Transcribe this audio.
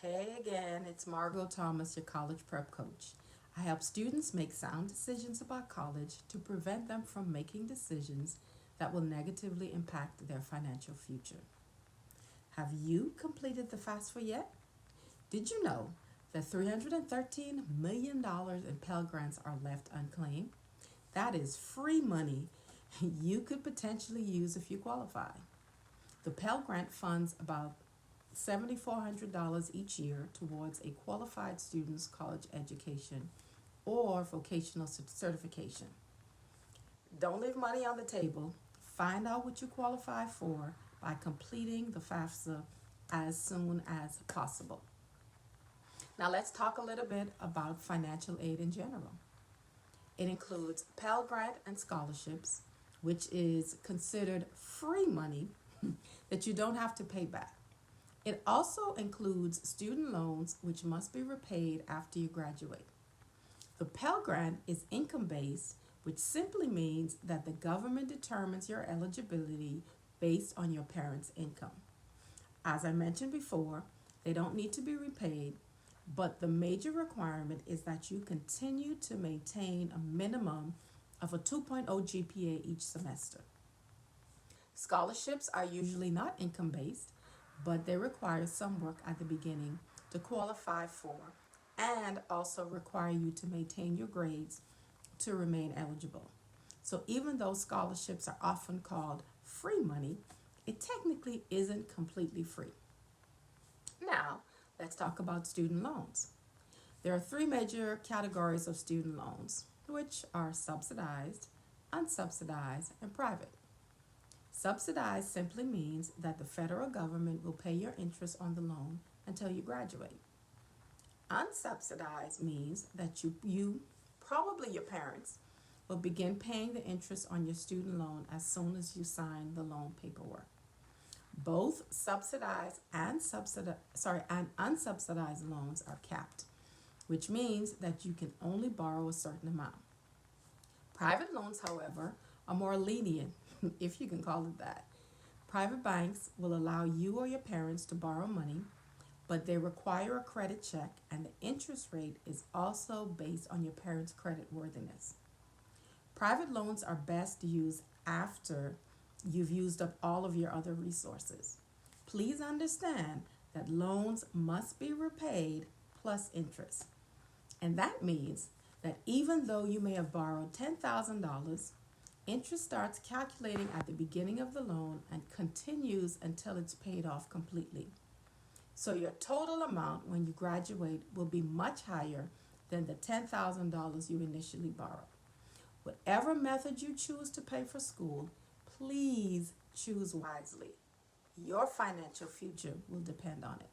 Hey again, it's Margot Thomas, your college prep coach. I help students make sound decisions about college to prevent them from making decisions that will negatively impact their financial future. Have you completed the FAFSA yet? Did you know that $313 million in Pell Grants are left unclaimed? That is free money you could potentially use if you qualify. The Pell Grant funds about $7,400 each year towards a qualified student's college education or vocational certification. Don't leave money on the table. Find out what you qualify for by completing the FAFSA as soon as possible. Now, let's talk a little bit about financial aid in general. It includes Pell Grant and scholarships, which is considered free money that you don't have to pay back. It also includes student loans, which must be repaid after you graduate. The Pell Grant is income based, which simply means that the government determines your eligibility based on your parents' income. As I mentioned before, they don't need to be repaid, but the major requirement is that you continue to maintain a minimum of a 2.0 GPA each semester. Scholarships are usually not income based, but they require some work at the beginning to qualify for and also require you to maintain your grades to remain eligible. So even though scholarships are often called free money, it technically isn't completely free. Now, let's talk about student loans. There are three major categories of student loans, which are subsidized, unsubsidized, and private. Subsidized simply means that the federal government will pay your interest on the loan until you graduate. Unsubsidized means that you probably your parents, will begin paying the interest on your student loan as soon as you sign the loan paperwork. Both subsidized and unsubsidized loans are capped, which means that you can only borrow a certain amount. Private loans, however, are more lenient, if you can call it that. Private banks will allow you or your parents to borrow money, but they require a credit check, and the interest rate is also based on your parents' credit worthiness. Private loans are best used after you've used up all of your other resources. Please understand that loans must be repaid plus interest. And that means that even though you may have borrowed $10,000, interest starts calculating at the beginning of the loan and continues until it's paid off completely. So your total amount when you graduate will be much higher than the $10,000 you initially borrowed. Whatever method you choose to pay for school, please choose wisely. Your financial future will depend on it.